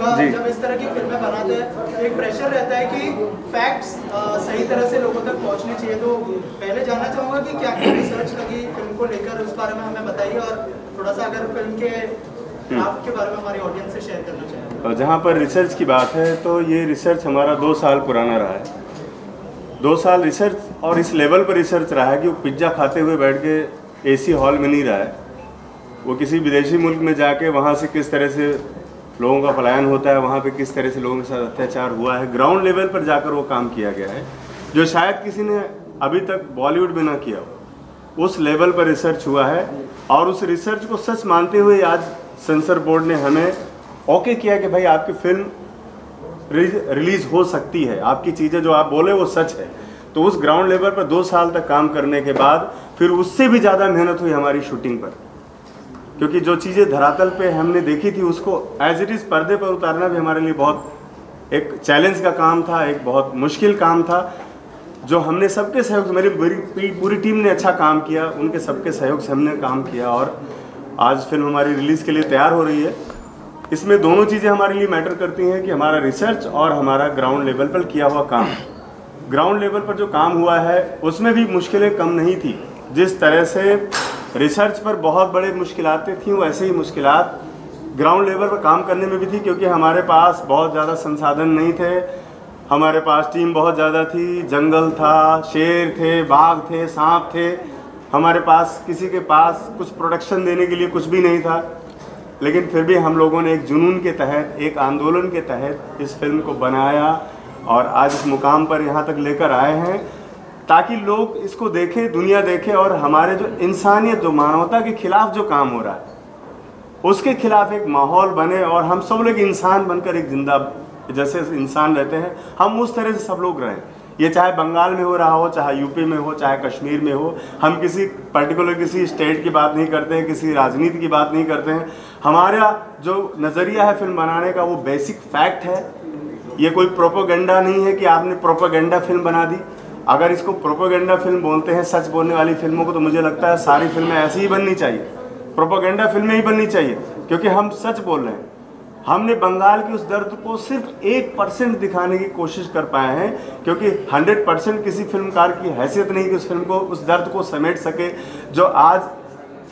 जब इस तरह की फिल्में बनाते हैं तो एक प्रेशर रहता है कि फैक्ट्स सही तरह से लोगों तक पहुंचने चाहिए। तो पहले जानना चाहूँगा कि क्या क्या रिसर्च लगी फिल्म को लेकर, उस बारे में हमें बताइए, और थोड़ा सा अगर फिल्म के क्राफ्ट के बारे में हमारी ऑडियंस से शेयर करना चाहिए। और जहाँ पर रिसर्च की बात है तो ये रिसर्च हमारा 2 साल पुराना रहा है। 2 साल रिसर्च, और इस लेवल पर रिसर्च रहा है कि वो पिज्ज़ा खाते हुए बैठ के एसी हॉल में नहीं रहा है। वो किसी विदेशी मुल्क में जाके वहाँ से किस तरह से लोगों का पलायन होता है, वहाँ पे किस तरह से लोगों के साथ अत्याचार हुआ है, ग्राउंड लेवल पर जाकर वो काम किया गया है जो शायद किसी ने अभी तक बॉलीवुड में ना किया हो। उस लेवल पर रिसर्च हुआ है, और उस रिसर्च को सच मानते हुए आज सेंसर बोर्ड ने हमें ओके किया कि भाई आपकी फिल्म रिलीज हो सकती है, आपकी चीज़ें जो आप बोले वो सच है। तो उस ग्राउंड लेवल पर 2 साल तक काम करने के बाद फिर उससे भी ज़्यादा मेहनत हुई हमारी शूटिंग पर, क्योंकि जो चीज़ें धरातल पे हमने देखी थी उसको एज इट इज़ पर्दे पर उतारना भी हमारे लिए बहुत एक चैलेंज का काम था, एक बहुत मुश्किल काम था, जो हमने सबके सहयोग से, मेरी पूरी टीम ने अच्छा काम किया, उनके सबके सहयोग से हमने काम किया, और आज फिल्म हमारी रिलीज़ के लिए तैयार हो रही है। इसमें दोनों चीज़ें हमारे लिए मैटर करती हैं कि हमारा रिसर्च और हमारा ग्राउंड लेवल पर किया हुआ काम। ग्राउंड लेवल पर जो काम हुआ है उसमें भी मुश्किलें कम नहीं थी। जिस तरह से रिसर्च पर बहुत बड़े मुश्किलातें थीं, वैसे ही मुश्किलात ग्राउंड लेवल पर काम करने में भी थी, क्योंकि हमारे पास बहुत ज़्यादा संसाधन नहीं थे। हमारे पास टीम बहुत ज़्यादा थी, जंगल था, शेर थे, बाघ थे, सांप थे। हमारे पास किसी के पास कुछ प्रोटेक्शन देने के लिए कुछ भी नहीं था, लेकिन फिर भी हम लोगों ने एक जुनून के तहत, एक आंदोलन के तहत इस फिल्म को बनाया और आज इस मुकाम पर यहाँ तक लेकर आए हैं, ताकि लोग इसको देखें, दुनिया देखे, और हमारे जो इंसानियत, जो मानवता के खिलाफ जो काम हो रहा है उसके खिलाफ एक माहौल बने, और हम सब लोग इंसान बनकर एक जिंदा, जैसे इंसान रहते हैं हम उस तरह से सब लोग रहें। ये चाहे बंगाल में हो रहा हो, चाहे यूपी में हो, चाहे कश्मीर में हो। हम किसी पर्टिकुलर किसी स्टेट की बात नहीं करते हैं, किसी राजनीति की बात नहीं करते हैं। हमारा जो नज़रिया है फिल्म बनाने का वो बेसिक फैक्ट है। ये कोई प्रोपेगेंडा नहीं है कि आपने प्रोपेगेंडा फिल्म बना दी। अगर इसको प्रोपेगेंडा फिल्म बोलते हैं, सच बोलने वाली फिल्मों को, तो मुझे लगता है सारी फिल्में ऐसी ही बननी चाहिए, प्रोपेगेंडा फिल्में ही बननी चाहिए, क्योंकि हम सच बोल रहे हैं। हमने बंगाल की उस दर्द को सिर्फ 1% दिखाने की कोशिश कर पाए हैं, क्योंकि 100% किसी फिल्मकार की हैसियत नहीं कि उस फिल्म को, उस दर्द को समेट सके जो आज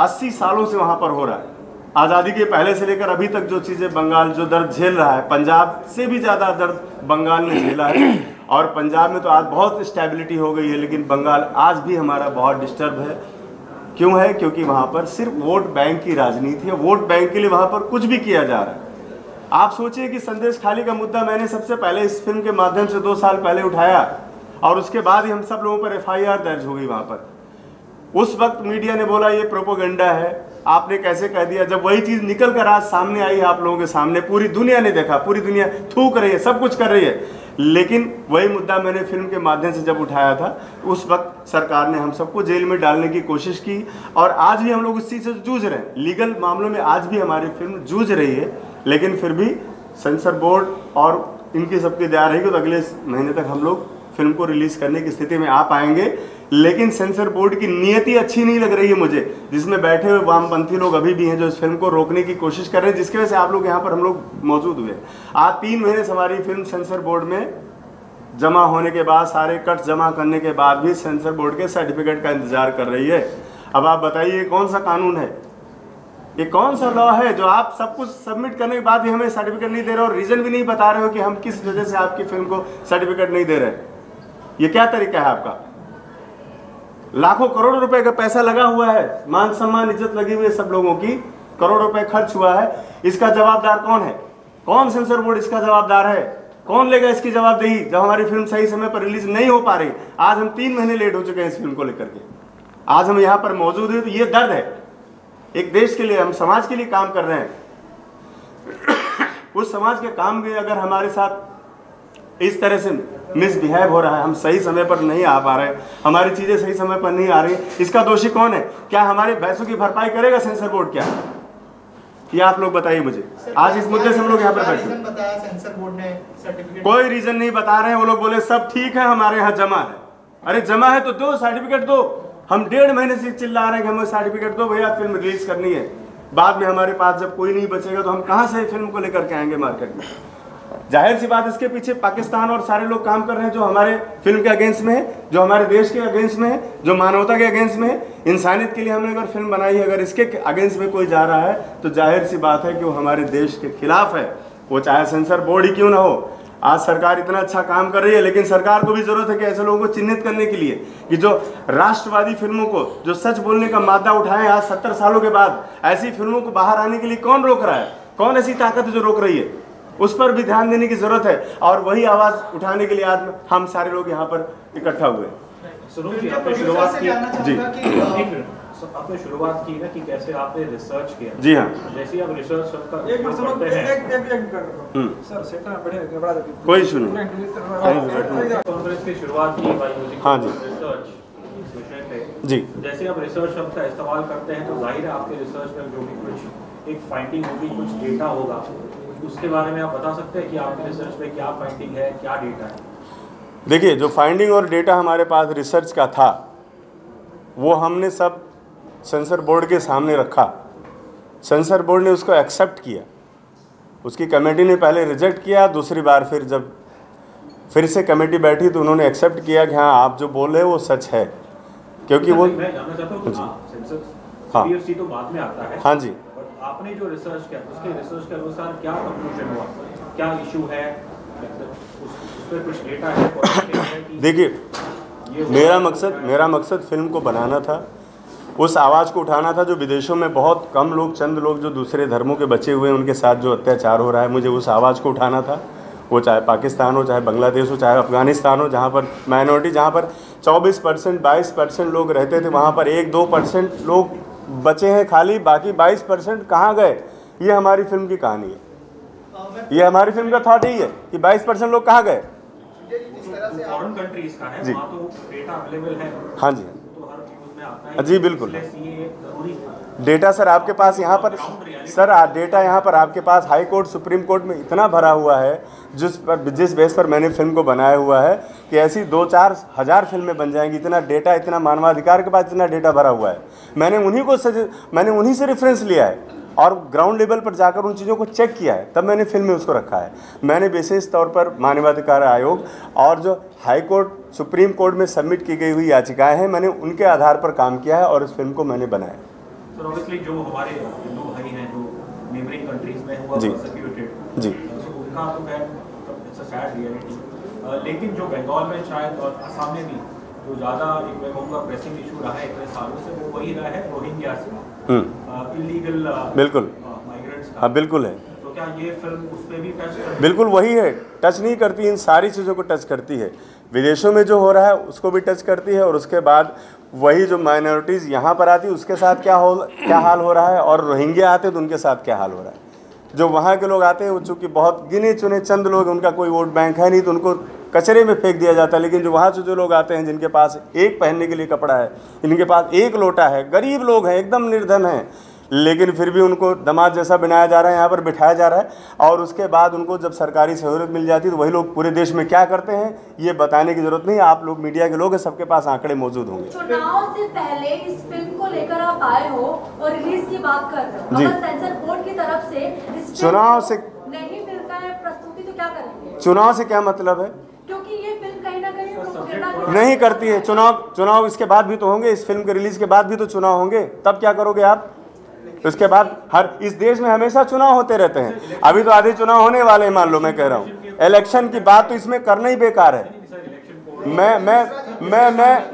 80 सालों से वहाँ पर हो रहा है। आज़ादी के पहले से लेकर अभी तक जो चीज़ें बंगाल जो दर्द झेल रहा है, पंजाब से भी ज़्यादा दर्द बंगाल ने झेला है। और पंजाब में तो आज बहुत स्टेबिलिटी हो गई है, लेकिन बंगाल आज भी हमारा बहुत डिस्टर्ब है। क्यों है? क्योंकि वहाँ पर सिर्फ वोट बैंक की राजनीति है। वोट बैंक के लिए वहाँ पर कुछ भी किया जा रहा है। आप सोचिए कि संदेश खाली का मुद्दा मैंने सबसे पहले इस फिल्म के माध्यम से 2 साल पहले उठाया, और उसके बाद ही हम सब लोगों पर FIR दर्ज हो गई वहाँ पर। उस वक्त मीडिया ने बोला ये प्रोपेगेंडा है, आपने कैसे कह दिया। जब वही चीज़ निकल कर आज सामने आई आप लोगों के सामने, पूरी दुनिया ने देखा, पूरी दुनिया थूक रही है, सब कुछ कर रही है, लेकिन वही मुद्दा मैंने फिल्म के माध्यम से जब उठाया था, उस वक्त सरकार ने हम सबको जेल में डालने की कोशिश की, और आज भी हम लोग उस चीज़ से जूझ रहे हैं। लीगल मामलों में आज भी हमारी फिल्म जूझ रही है, लेकिन फिर भी सेंसर बोर्ड और इनकी सबकी दया रहेगी तो अगले महीने तक हम लोग फिल्म को रिलीज़ करने की स्थिति में आ पाएंगे। लेकिन सेंसर बोर्ड की नीयति अच्छी नहीं लग रही है मुझे, जिसमें बैठे हुए वामपंथी लोग अभी भी हैं जो इस फिल्म को रोकने की कोशिश कर रहे हैं, जिसकी वजह से आप लोग यहाँ पर हम लोग मौजूद हुए। आज 3 महीने से हमारी फिल्म सेंसर बोर्ड में जमा होने के बाद, सारे कट जमा करने के बाद भी सेंसर बोर्ड के सर्टिफिकेट का इंतजार कर रही है। अब आप बताइए कौन सा कानून है, ये कौन सा लॉ है जो आप सब कुछ सबमिट करने के बाद भी हमें सर्टिफिकेट नहीं दे रहे हो, और रीजन भी नहीं बता रहे हो कि हम किस वजह से आपकी फिल्म को सर्टिफिकेट नहीं दे रहे। ये क्या तरीका है आपका? लाखों करोड़ों रुपए का पैसा लगा हुआ है, मान सम्मान इज्जत लगी हुई है सब लोगों की, करोड़ों रुपए खर्च हुआ है। इसका जवाबदार कौन है? कौन सेंसर बोर्ड इसका जवाबदार है? कौन लेगा इसकी जवाबदेही जब हमारी फिल्म सही समय पर रिलीज नहीं हो पा रही? आज हम 3 महीने लेट हो चुके हैं इस फिल्म को लेकर के। आज हम यहाँ पर मौजूद हैं तो ये दर्द है। एक देश के लिए, हम समाज के लिए काम कर रहे हैं। उस समाज के काम में अगर हमारे साथ इस तरह से मिसबिहेव हो रहा है, हम सही समय पर नहीं आ पा रहे, हमारी चीज़ें सही समय पर नहीं आ रही, इसका दोषी कौन है? क्या हमारे पैसों की भरपाई करेगा सेंसर बोर्ड? क्या ये आप लोग बताइए मुझे। आज इस मुद्दे से हम लोग यहाँ पर बैठे, सेंसर बोर्ड ने सर्टिफिकेट कोई रीजन नहीं बता रहे हैं। वो लोग बोले सब ठीक है, हमारे यहाँ जमा है। अरे जमा है तो दो, सर्टिफिकेट दो। हम 1.5 महीने से चिल्ला रहे हैं कि हमें सर्टिफिकेट दो भैया, फिल्म रिलीज करनी है। बाद में हमारे पास जब कोई नहीं बचेगा तो हम कहाँ से फिल्म को लेकर के आएंगे मार्केट में? जाहिर सी बात, इसके पीछे पाकिस्तान और सारे लोग काम कर रहे हैं जो हमारे फिल्म के अगेंस्ट में है, जो हमारे देश के अगेंस्ट में है, जो मानवता के अगेंस्ट में है। इंसानियत के लिए हमने अगर फिल्म बनाई है, अगर इसके अगेंस्ट में कोई जा रहा है तो जाहिर सी बात है कि वो हमारे देश के खिलाफ है, वो चाहे सेंसर बोर्ड ही क्यों ना हो। आज सरकार इतना अच्छा काम कर रही है, लेकिन सरकार को भी जरूरत है कि ऐसे लोगों को चिन्हित करने के लिए कि जो राष्ट्रवादी फिल्मों को, जो सच बोलने का मादा उठाएं, आज 70 सालों के बाद ऐसी फिल्मों को बाहर आने के लिए कौन रोक रहा है? कौन ऐसी ताकत है जो रोक रही है? उस पर भी ध्यान देने की जरूरत है, और वही आवाज उठाने के लिए आज हम सारे लोग यहाँ पर इकट्ठा हुए। आपने शुरुआत की ना कि कैसे आपने रिसर्च किया। जी हाँ, जैसे आप रिसर्च करते हैं कोई इशू नहीं। कॉन्फ्रेंस की शुरुआत की हाँ जी, रिसर्च इस विषय पे जी। जैसे आप रिसर्च शब्द का इस्तेमाल करते हैं तो जाहिर है आपके रिसर्च में जो भी कुछ एक फाइंडिंग होगी, कुछ डेटा होगा, उसके बारे में आप बता सकते हैं कि आपके रिसर्च में क्या फाइंडिंग है, क्या डेटा है? देखिए, जो फाइंडिंग और डेटा हमारे पास रिसर्च का था वो हमने सब सेंसर बोर्ड के सामने रखा। सेंसर बोर्ड ने उसको एक्सेप्ट किया, उसकी कमेटी ने पहले रिजेक्ट किया, दूसरी बार फिर से कमेटी बैठी तो उन्होंने एक्सेप्ट किया कि हाँ, आप जो बोल रहे हो वो सच है, क्योंकि वो मैं जानना चाहता हूँ कि सेंसर CPFC तो बाद में आता है। हाँ जी, आपने जो रिसर्च किया उसके रिसर्च के अनुसार क्या कंक्लूजन हुआ, क्या इशू है, उस पर कुछ डेटा है? देखिए, मेरा मकसद फिल्म को बनाना था, उस आवाज़ को उठाना था जो विदेशों में बहुत कम लोग, चंद लोग जो दूसरे धर्मों के बचे हुए हैं, उनके साथ जो अत्याचार हो रहा है, मुझे उस आवाज़ को उठाना था। वो चाहे पाकिस्तान हो, चाहे बांग्लादेश हो, चाहे अफगानिस्तान हो, जहाँ पर माइनॉरिटी, जहाँ पर 24% 22% लोग रहते थे, वहाँ पर 1-2% लोग बचे हैं खाली, बाकी 22% कहाँ गए? ये हमारी फिल्म की कहानी है, ये हमारी फिल्म का थॉट ही है कि 22% लोग कहाँ गए। फॉरेन कंट्रीज का है, वहाँ तो डेटा अवेलेबल है। हाँ जी, तो हर न्यूज़ में आता है। जी बिल्कुल। जरूरी डेटा सर आपके पास यहाँ पर, सर डेटा यहाँ पर आपके पास हाई कोर्ट, सुप्रीम कोर्ट में इतना भरा हुआ है, जिस बेस पर मैंने फिल्म को बनाया हुआ है कि ऐसी 2-4 हज़ार फिल्में बन जाएंगी। इतना डेटा, इतना मानवाधिकार के पास इतना डेटा भरा हुआ है। मैंने उन्हीं से रेफरेंस लिया है और ग्राउंड लेवल पर जाकर उन चीज़ों को चेक किया है, तब मैंने फिल्म में उसको रखा है। मैंने विशेष तौर पर मानवाधिकार आयोग और जो हाई कोर्ट, सुप्रीम कोर्ट में सबमिट की गई हुई याचिकाएं हैं, मैंने उनके आधार पर काम किया है और इस फिल्म को मैंने बनाया। सर ऑब्वियसली जो हमारे हिंदू भाई हैं जो नेबरिंग कंट्रीज में हुआ परसिक्यूटेड, जी, उनका तो खैर इट्स अ सैड रियलिटी, लेकिन जो बंगाल में शायद और असम में भी जो ज़्यादा मैं कहूँगा प्रेसिंग इशू रहा है इतने सालों से, वो वही रहा है रोहिंग्या से इलीगल बिल्कुल माइग्रेंट्स का। हाँ बिल्कुल है। तो क्या ये फिल्म उस पर भी टच करती है? बिल्कुल वही है, टच नहीं करती, इन सारी चीज़ों को टच करती है। विदेशों में जो हो रहा है उसको भी टच करती है, और उसके बाद वही जो माइनॉरिटीज़ यहाँ पर आती है उसके साथ क्या हाल हो रहा है, और रोहिंग्या आते तो उनके साथ क्या हाल हो रहा है। जो वहाँ के लोग आते हैं वो चूँकि बहुत गिने चुने चंद लोग, उनका कोई वोट बैंक है नहीं, तो उनको कचरे में फेंक दिया जाता है। लेकिन जो वहाँ से जो लोग आते हैं, जिनके पास एक पहनने के लिए कपड़ा है, इनके पास एक लोटा है, गरीब लोग हैं, एकदम निर्धन हैं, लेकिन फिर भी उनको दामाद जैसा बनाया जा रहा है, यहाँ पर बिठाया जा रहा है। और उसके बाद उनको जब सरकारी सहूलियत मिल जाती है तो वही लोग पूरे देश में क्या करते हैं ये बताने की जरूरत नहीं। आप लोग मीडिया के लोग हैं, सबके पास आंकड़े मौजूद होंगे। चुनाव से पहले इस फिल्म को लेकर आप आए हो और रिलीज की बात कर रहे हो, जी। अगर सेंसर बोर्ड की तरफ से इस चुनाव से नहीं मिलता है प्रस्तुति तो क्या करेंगे? चुनाव से क्या मतलब है? क्योंकि ये फिल्म कहीं ना कहीं प्रोपेगेंडा नहीं करती है। चुनाव इसके बाद भी तो होंगे, इस फिल्म के रिलीज के बाद भी तो चुनाव होंगे, तब क्या करोगे आप? उसके बाद इस देश में हमेशा चुनाव होते रहते हैं। अभी तो आधे चुनाव होने वाले हैं, मान लो, मैं कह रहा हूँ इलेक्शन की बात तो इसमें करना ही बेकार है।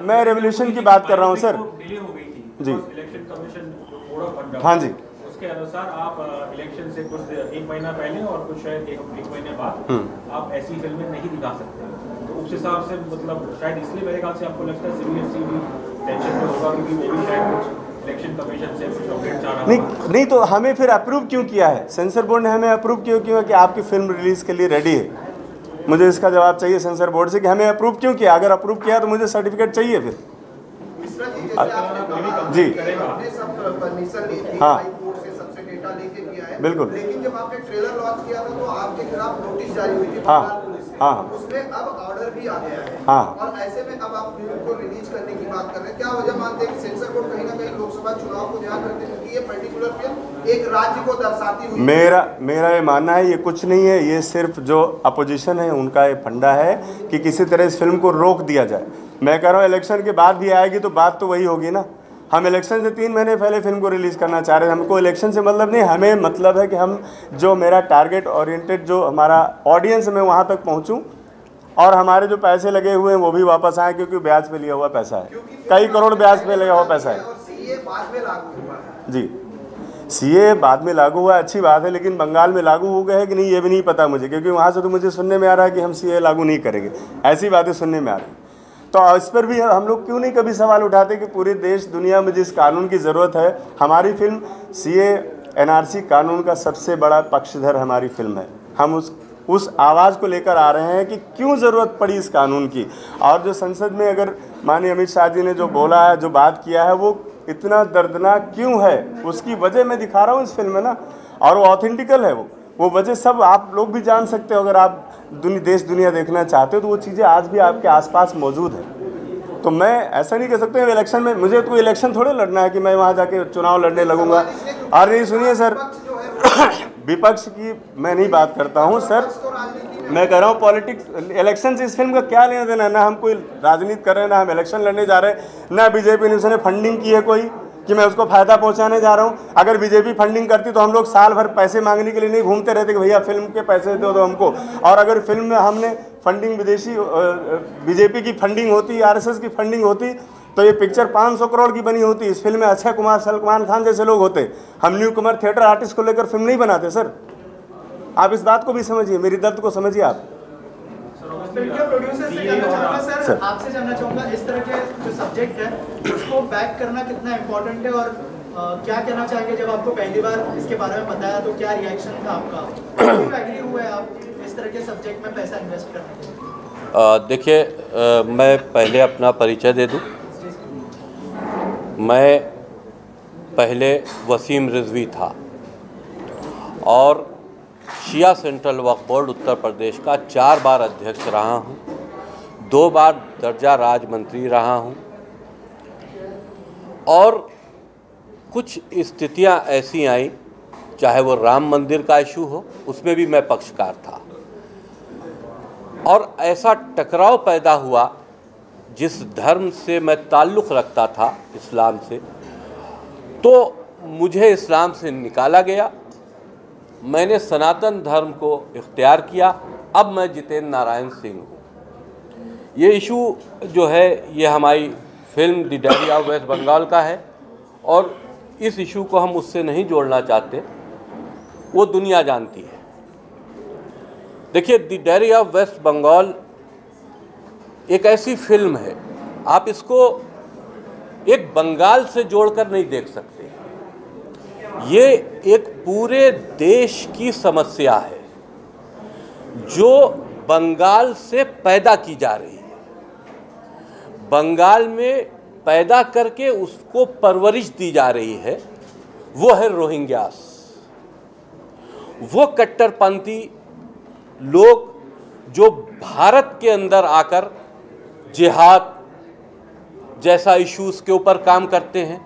मैं रेवोल्यूशन की बात कर रहा हूँ सर। जी हाँ जी, उसके अनुसार आप इलेक्शन से कुछ 1 महीना पहले और कुछ शायद एक महीने बाद आप ऐसी फिल्में नहीं दिखा सकते। तो उस हिसाब से मतलब शायद इसलिए मेरे ख्याल से आपको लगता है CBFC भी टेंशन में होगा, क्योंकि वो भी शायद कुछ इलेक्शन कमीशन से कुछ अपडेट चाह रहा है। नहीं तो हमें फिर अप्रूव क्यों किया है? सेंसर बोर्ड ने हमें अप्रूव क्यों किया कि आपकी फिल्म रिलीज के लिए रेडी है? मुझे इसका जवाब चाहिए सेंसर बोर्ड से कि हमें अप्रूव क्यों किया। अगर अप्रूव किया तो मुझे सर्टिफिकेट चाहिए फिर। जी हाँ बिल्कुल। लेकिन जब आपने ट्रेलर लॉन्च किया था तो आपके खिलाफ नोटिस जारी हुई थी हाँ पुलिस से। हाँ उसमें अब ऑर्डर भी आ गया है। हाँ। और ऐसे में अब आप फिल्म को रिलीज करने की बात कर रहे हैं, क्या वजह मानते हैं कि सेंसर बोर्ड कहीं ना कहीं लोकसभा चुनाव को ध्यान रखते हैं, क्योंकि ये पर्टिकुलर फिल्म एक राज्य को दर्शाती हुई? मेरा ये मानना है ये कुछ नहीं है, ये सिर्फ जो अपोजिशन है उनका ये फंडा है कि किसी तरह इस फिल्म को रोक दिया जाए। मैं कह रहा हूँ इलेक्शन के बाद भी आएगी तो बात तो वही होगी ना। हम इलेक्शन से 3 महीने पहले फिल्म को रिलीज़ करना चाह रहे हैं, हमको इलेक्शन से मतलब नहीं, हमें मतलब है कि हम जो मेरा टारगेट ओरिएंटेड जो हमारा ऑडियंस में वहाँ तक पहुँचूँ और हमारे जो पैसे लगे हुए हैं वो भी वापस आए, क्योंकि ब्याज पे लिया हुआ पैसा है, कई करोड़ ब्याज पे लगा हुआ पैसा है। सीए बाद में लागू हुआ है। जी, सीए बाद में लागू हुआ, अच्छी बात है, लेकिन बंगाल में लागू हो गए है कि नहीं ये भी नहीं पता मुझे, क्योंकि वहाँ से तो मुझे सुनने में आ रहा है कि हम सीए लागू नहीं करेंगे, ऐसी बातें सुनने में आ रही। तो इस पर भी हम लोग क्यों नहीं कभी सवाल उठाते कि पूरे देश दुनिया में जिस कानून की ज़रूरत है, हमारी फिल्म सीए एनआरसी कानून का सबसे बड़ा पक्षधर हमारी फिल्म है। हम उस आवाज़ को लेकर आ रहे हैं कि क्यों ज़रूरत पड़ी इस कानून की। और जो संसद में अगर माननीय अमित शाह जी ने जो बोला है, जो बात किया है, वो इतना दर्दनाक क्यों है, उसकी वजह मैं दिखा रहा हूँ इस फिल्म में ना, और वो ऑथेंटिकल है। वो वजह सब आप लोग भी जान सकते हो, अगर आप देश दुनिया देखना चाहते हो तो वो चीज़ें आज भी आपके आसपास मौजूद हैं। तो मैं ऐसा नहीं कह सकते इलेक्शन में, मुझे तो इलेक्शन थोड़े लड़ना है कि मैं वहाँ जाके चुनाव लड़ने लगूंगा। और नहीं सुनिए सर, विपक्ष की मैं नहीं बात करता हूँ सर, मैं कह रहा हूँ पॉलिटिक्स, इलेक्शन से इस फिल्म का क्या लेना देना है। ना हम कोई राजनीति कर रहे हैं, ना हम इलेक्शन लड़ने जा रहे हैं, ना बीजेपी ने उसने फंडिंग की है कोई कि मैं उसको फ़ायदा पहुंचाने जा रहा हूं। अगर बीजेपी फंडिंग करती तो हम लोग साल भर पैसे मांगने के लिए नहीं घूमते रहते कि भैया फिल्म के पैसे दो हमको। और अगर फिल्म में हमने फंडिंग विदेशी बीजेपी की फंडिंग होती, आरएसएस की फंडिंग होती, तो ये पिक्चर 500 करोड़ की बनी होती। इस फिल्म में अक्षय कुमार, सलमान खान जैसे लोग होते। हम न्यू कुमार थिएटर आर्टिस्ट को लेकर फिल्म नहीं बनाते सर। आप इस बात को भी समझिए, मेरी दर्द को समझिए आप। फिल्म के प्रोड्यूसर से जानना चाहूँगा सर, आपसे जानना चाहूँगा इस तरह के जो सब्जेक्ट है उसको बैक करना कितना इम्पोर्टेंट है, और क्या कहना चाहेंगे जब आपको पहली बार इसके बारे में बताया तो क्या रिएक्शन था आपका, क्यों एग्री हुए आप इस तरह के सब्जेक्ट में पैसा इन्वेस्ट करने के लिए? देखिए, मैं पहले अपना परिचय दे दूं। मैं पहले वसीम रिजवी था और शिया सेंट्रल वक्फ बोर्ड उत्तर प्रदेश का 4 बार अध्यक्ष रहा हूं, 2 बार दर्जा राज मंत्री रहा हूं, और कुछ स्थितियां ऐसी आई, चाहे वो राम मंदिर का इशू हो, उसमें भी मैं पक्षकार था, और ऐसा टकराव पैदा हुआ जिस धर्म से मैं ताल्लुक़ रखता था, इस्लाम से, तो मुझे इस्लाम से निकाला गया। मैंने सनातन धर्म को इख्तियार किया। अब मैं जितेंद्र नारायण सिंह हूँ। ये इशू जो है ये हमारी film the diary of West Bengal का है, और इस इशू को हम उससे नहीं जोड़ना चाहते, वो दुनिया जानती है। देखिए, the diary of West Bengal एक ऐसी फिल्म है, आप इसको एक बंगाल से जोड़कर नहीं देख सकते। ये एक पूरे देश की समस्या है जो बंगाल से पैदा की जा रही है। बंगाल में पैदा करके उसको परवरिश दी जा रही है, वो है रोहिंग्यास। वो कट्टरपंथी लोग जो भारत के अंदर आकर जिहाद जैसा इश्यूज़ के ऊपर काम करते हैं,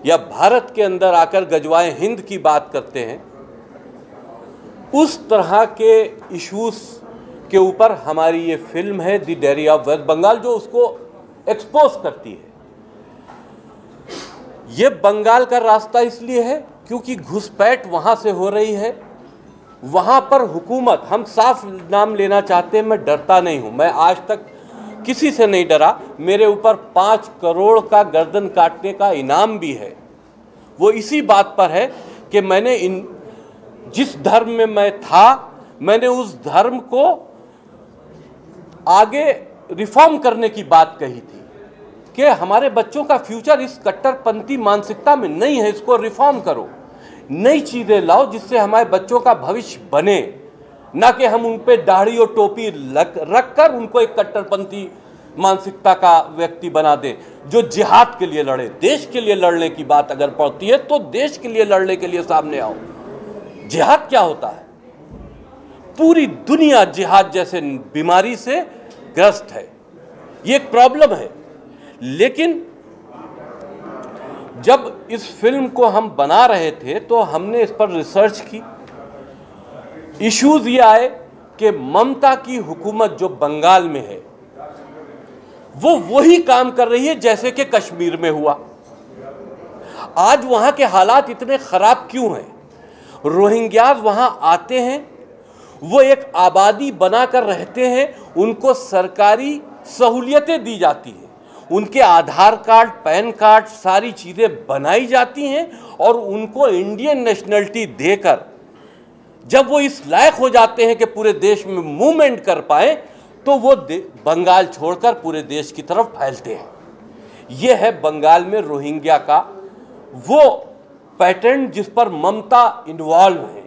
या भारत के अंदर आकर गजवाए हिंद की बात करते हैं, उस तरह के इश्यूज़ के ऊपर हमारी ये फिल्म है the diary of West Bengal, जो उसको एक्सपोज करती है। ये बंगाल का रास्ता इसलिए है क्योंकि घुसपैठ वहाँ से हो रही है। वहाँ पर हुकूमत, हम साफ नाम लेना चाहते हैं, मैं डरता नहीं हूँ, मैं आज तक किसी से नहीं डरा। मेरे ऊपर 5 करोड़ का गर्दन काटने का इनाम भी है। वो इसी बात पर है कि मैंने जिस धर्म में मैं था, मैंने उस धर्म को आगे रिफॉर्म करने की बात कही थी कि हमारे बच्चों का फ्यूचर इस कट्टरपंथी मानसिकता में नहीं है, इसको रिफॉर्म करो, नई चीज़ें लाओ जिससे हमारे बच्चों का भविष्य बने, ना कि हम उन पे दाढ़ी और टोपी रख कर उनको एक कट्टरपंथी मानसिकता का व्यक्ति बना दे जो जिहाद के लिए लड़े। देश के लिए लड़ने की बात अगर पड़ती है तो देश के लिए लड़ने के लिए सामने आओ। जिहाद क्या होता है? पूरी दुनिया जिहाद जैसे बीमारी से ग्रस्त है। ये एक प्रॉब्लम है। लेकिन जब इस फिल्म को हम बना रहे थे तो हमने इस पर रिसर्च की। इश्यूज ये आए कि ममता की हुकूमत जो बंगाल में है वो वही काम कर रही है जैसे कि कश्मीर में हुआ। आज वहां के हालात इतने खराब क्यों हैं? रोहिंग्याज वहां आते हैं, वो एक आबादी बनाकर रहते हैं, उनको सरकारी सहूलियतें दी जाती हैं, उनके आधार कार्ड, पैन कार्ड, सारी चीज़ें बनाई जाती हैं और उनको इंडियन नेशनलिटी देकर जब वो इस लायक हो जाते हैं कि पूरे देश में मूवमेंट कर पाए तो वो बंगाल छोड़कर पूरे देश की तरफ फैलते हैं। ये है बंगाल में रोहिंग्या का वो पैटर्न जिस पर ममता इन्वॉल्व है।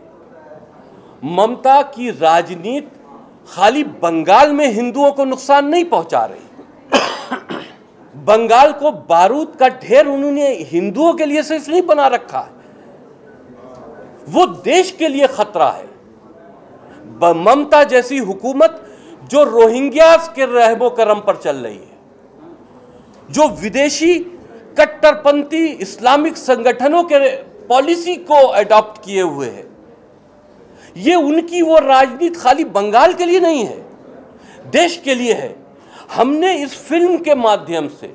ममता की राजनीति खाली बंगाल में हिंदुओं को नुकसान नहीं पहुंचा रही। बंगाल को बारूद का ढेर उन्होंने हिंदुओं के लिए सिर्फ नहीं बना रखा है, वो देश के लिए खतरा है। ममता जैसी हुकूमत जो रोहिंग्यास के रहमो करम पर चल रही है, जो विदेशी कट्टरपंथी इस्लामिक संगठनों के पॉलिसी को अडॉप्ट किए हुए है, ये उनकी वो राजनीति खाली बंगाल के लिए नहीं है, देश के लिए है। हमने इस फिल्म के माध्यम से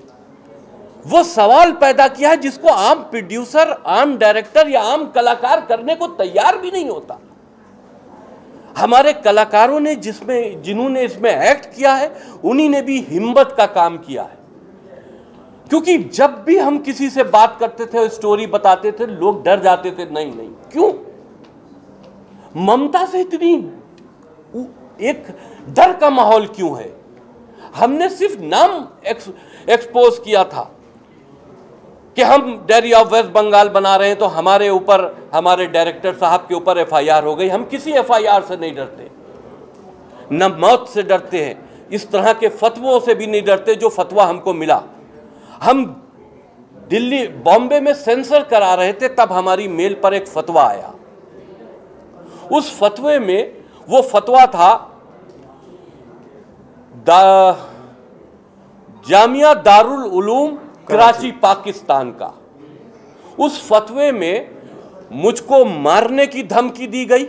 वो सवाल पैदा किया है जिसको आम प्रोड्यूसर, आम डायरेक्टर या आम कलाकार करने को तैयार भी नहीं होता। हमारे कलाकारों ने जिन्होंने इसमें एक्ट किया है उन्हीं ने भी हिम्मत का काम किया है, क्योंकि जब भी हम किसी से बात करते थे, स्टोरी बताते थे, लोग डर जाते थे। नहीं, क्यों? ममता से इतनी एक डर का माहौल क्यों है? हमने सिर्फ नाम एक्सपोज किया था कि हम डायरी ऑफ वेस्ट बंगाल बना रहे हैं तो हमारे ऊपर, हमारे डायरेक्टर साहब के ऊपर एफआईआर हो गई। हम किसी एफआईआर से नहीं डरते, न मौत से डरते हैं, इस तरह के फतवों से भी नहीं डरते जो फतवा हमको मिला। हम दिल्ली, बॉम्बे में सेंसर करा रहे थे, तब हमारी मेल पर एक फतवा आया। उस फतवे में वो फतवा था जामिया दारुल उलूम कराची पाकिस्तान का। उस फतवे में मुझको मारने की धमकी दी गई,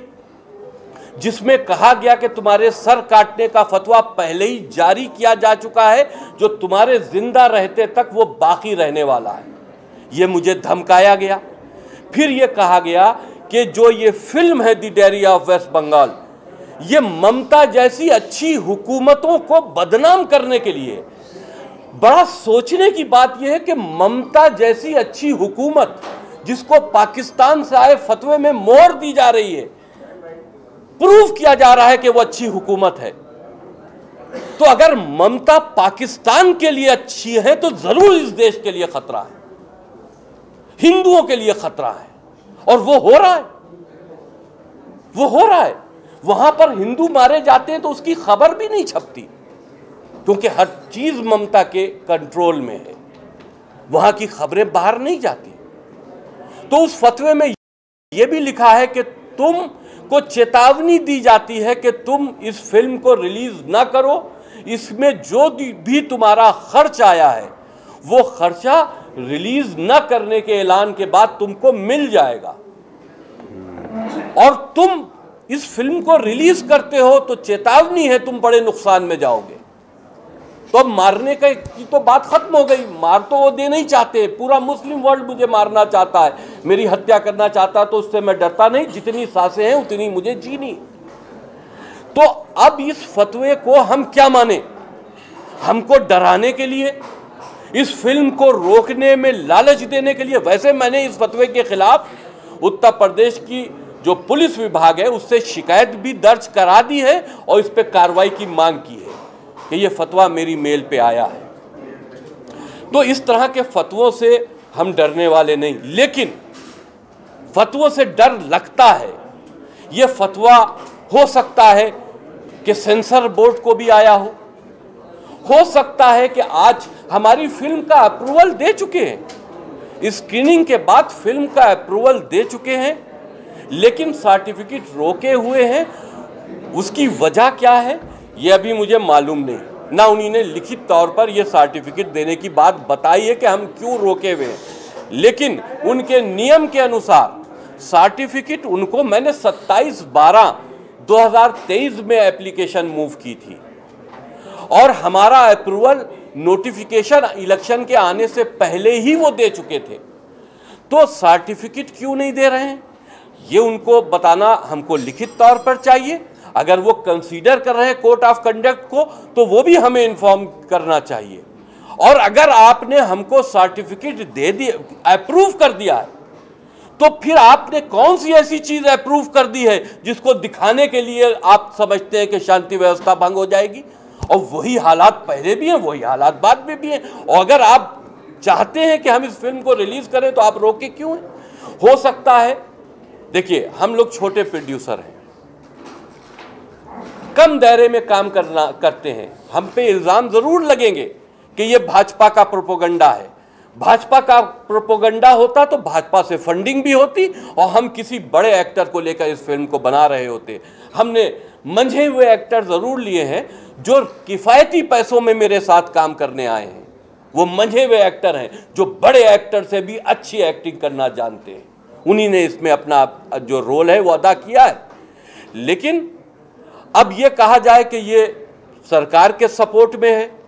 जिसमें कहा गया कि तुम्हारे सर काटने का फतवा पहले ही जारी किया जा चुका है, जो तुम्हारे जिंदा रहते तक वो बाकी रहने वाला है। ये मुझे धमकाया गया। फिर ये कहा गया कि जो ये फिल्म है the diary of West Bengal, ये ममता जैसी अच्छी हुकूमतों को बदनाम करने के लिए। बड़ा सोचने की बात यह है कि ममता जैसी अच्छी हुकूमत जिसको पाकिस्तान से आए फतवे में मोहर दी जा रही है, प्रूव किया जा रहा है कि वो अच्छी हुकूमत है, तो अगर ममता पाकिस्तान के लिए अच्छी है तो जरूर इस देश के लिए खतरा है, हिंदुओं के लिए खतरा है। और वो हो रहा है, वो हो रहा है। वहां पर हिंदू मारे जाते हैं तो उसकी खबर भी नहीं छपती, क्योंकि हर चीज ममता के कंट्रोल में है, वहां की खबरें बाहर नहीं जाती। तो उस फतवे में यह भी लिखा है कि तुम को चेतावनी दी जाती है कि तुम इस फिल्म को रिलीज ना करो, इसमें जो भी तुम्हारा खर्च आया है वो खर्चा रिलीज ना करने के ऐलान के बाद तुमको मिल जाएगा, और तुम इस फिल्म को रिलीज करते हो तो चेतावनी है तुम बड़े नुकसान में जाओगे। तो अब मारने की तो बात खत्म हो गई, मार तो वो दे नहीं चाहते, पूरा मुस्लिम वर्ल्ड मुझे मारना चाहता है, मेरी हत्या करना चाहता है, तो उससे मैं डरता नहीं, जितनी सांसें हैं उतनी मुझे जीनी। तो अब इस फतवे को हम क्या माने? हमको डराने के लिए, इस फिल्म को रोकने में लालच देने के लिए? वैसे मैंने इस फतवे के खिलाफ उत्तर प्रदेश की जो पुलिस विभाग है उससे शिकायत भी दर्ज करा दी है और इस पर कार्रवाई की मांग की है कि ये फतवा मेरी मेल पे आया है। तो इस तरह के फतवों से हम डरने वाले नहीं, लेकिन फतवों से डर लगता है। ये फतवा हो सकता है कि सेंसर बोर्ड को भी आया हो सकता है कि आज हमारी फिल्म का अप्रूवल दे चुके हैं, स्क्रीनिंग के बाद फिल्म का अप्रूवल दे चुके हैं, लेकिन सर्टिफिकेट रोके हुए हैं। उसकी वजह क्या है ये अभी मुझे मालूम नहीं, ना उन्होंने लिखित तौर पर ये सर्टिफिकेट देने की बात बताई है कि हम क्यों रोके हुए हैं, लेकिन उनके नियम के अनुसार सर्टिफिकेट उनको मैंने 27/12/2023 में एप्लीकेशन मूव की थी और हमारा अप्रूवल नोटिफिकेशन इलेक्शन के आने से पहले ही वो दे चुके थे। तो सर्टिफिकेट क्यों नहीं दे रहे हैं ये उनको बताना हमको लिखित तौर पर चाहिए। अगर वो कंसीडर कर रहे हैं कोड ऑफ कंडक्ट को तो वो भी हमें इन्फॉर्म करना चाहिए। और अगर आपने हमको सर्टिफिकेट दे दिया, अप्रूव कर दिया है, तो फिर आपने कौन सी ऐसी चीज अप्रूव कर दी है जिसको दिखाने के लिए आप समझते हैं कि शांति व्यवस्था भंग हो जाएगी। और वही हालात पहले भी हैं, वही हालात बाद में भी हैं। और अगर आप चाहते हैं कि हम इस फिल्म को रिलीज करें तो आप रोके क्यों हैं? हो सकता है, देखिए हम लोग छोटे प्रोड्यूसर हैं, कम दायरे में काम करते हैं, हम पे इल्जाम जरूर लगेंगे कि ये भाजपा का प्रोपोगंडा है। भाजपा का प्रोपोगंडा होता तो भाजपा से फंडिंग भी होती और हम किसी बड़े एक्टर को लेकर इस फिल्म को बना रहे होते। हमने मंझे हुए एक्टर जरूर लिए हैं जो किफ़ायती पैसों में मेरे साथ काम करने आए हैं। वो मंझे हुए एक्टर हैं जो बड़े एक्टर से भी अच्छी एक्टिंग करना जानते हैं। उन्हीं ने इसमें अपना जो रोल है वो अदा किया है। लेकिन अब ये कहा जाए कि ये सरकार के सपोर्ट में है,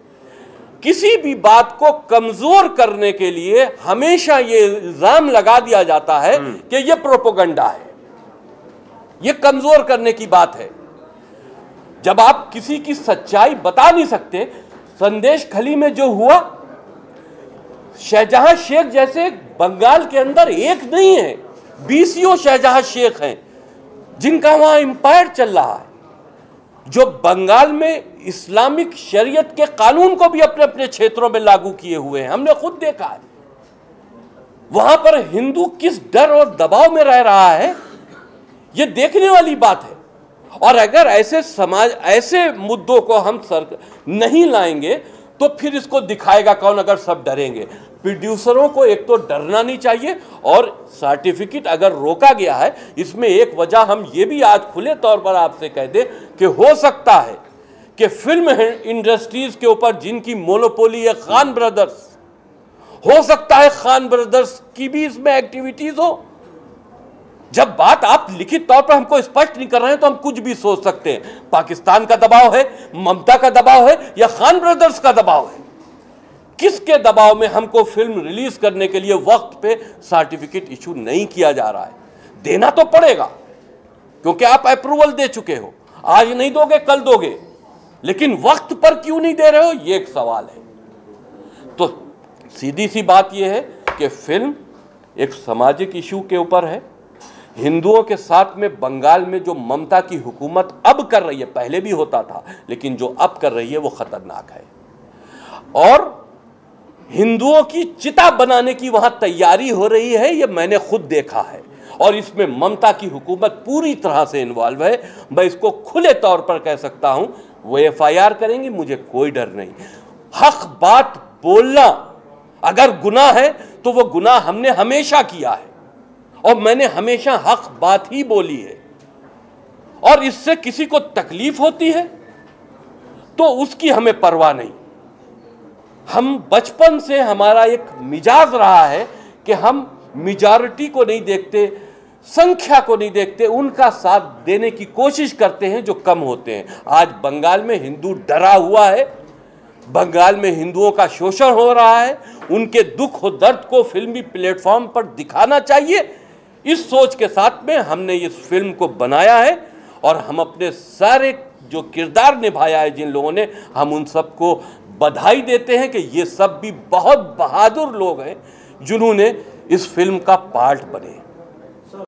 किसी भी बात को कमजोर करने के लिए हमेशा ये इल्जाम लगा दिया जाता है कि ये प्रोपोगंडा है, ये कमजोर करने की बात है। जब आप किसी की सच्चाई बता नहीं सकते, संदेश खली में जो हुआ, शाहजहां शेख जैसे बंगाल के अंदर एक नहीं है, 20 शाहजहां शेख हैं जिनका वहां एम्पायर चल रहा है, जो बंगाल में इस्लामिक शरीयत के कानून को भी अपने अपने क्षेत्रों में लागू किए हुए हैं। हमने खुद देखा है वहां पर हिंदू किस डर और दबाव में रह रहा है, ये देखने वाली बात है। और अगर ऐसे समाज, ऐसे मुद्दों को हम नहीं लाएंगे तो फिर इसको दिखाएगा कौन अगर सब डरेंगे। प्रोड्यूसरों को एक तो डरना नहीं चाहिए, और सर्टिफिकेट अगर रोका गया है इसमें एक वजह हम ये भी आज खुले तौर पर आपसे कह दें कि हो सकता है कि फिल्म इंडस्ट्रीज के ऊपर जिनकी मोनोपोली है खान ब्रदर्स, हो सकता है खान ब्रदर्स की भी इसमें एक्टिविटीज हो। जब बात आप लिखित तौर पर हमको स्पष्ट नहीं कर रहे हैं तो हम कुछ भी सोच सकते हैं। पाकिस्तान का दबाव है, ममता का दबाव है, या खान ब्रदर्स का दबाव है? किसके दबाव में हमको फिल्म रिलीज करने के लिए वक्त पे सर्टिफिकेट इशू नहीं किया जा रहा है? देना तो पड़ेगा क्योंकि आप अप्रूवल दे चुके हो, आज नहीं दोगे कल दोगे, लेकिन वक्त पर क्यों नहीं दे रहे हो ये एक सवाल है। तो सीधी सी बात यह है कि फिल्म एक सामाजिक इशू के ऊपर है। हिंदुओं के साथ में बंगाल में जो ममता की हुकूमत अब कर रही है, पहले भी होता था, लेकिन जो अब कर रही है वो खतरनाक है। और हिंदुओं की चिता बनाने की वहां तैयारी हो रही है, ये मैंने खुद देखा है। और इसमें ममता की हुकूमत पूरी तरह से इन्वॉल्व है। मैं इसको खुले तौर पर कह सकता हूं, वो FIR करेंगे, मुझे कोई डर नहीं। हक बात बोलना अगर गुनाह है तो वो गुनाह हमने हमेशा किया है और मैंने हमेशा हक बात ही बोली है। और इससे किसी को तकलीफ होती है तो उसकी हमें परवाह नहीं। हम बचपन से हमारा एक मिजाज रहा है कि हम मेजॉरिटी को नहीं देखते, संख्या को नहीं देखते, उनका साथ देने की कोशिश करते हैं जो कम होते हैं। आज बंगाल में हिंदू डरा हुआ है, बंगाल में हिंदुओं का शोषण हो रहा है, उनके दुख और दर्द को फिल्मी प्लेटफॉर्म पर दिखाना चाहिए। इस सोच के साथ में हमने इस फिल्म को बनाया है और हम अपने सारे जो किरदार निभाया है जिन लोगों ने, हम उन सबको बधाई देते हैं कि ये सब भी बहुत बहादुर लोग हैं जिन्होंने इस फिल्म का पार्ट बने।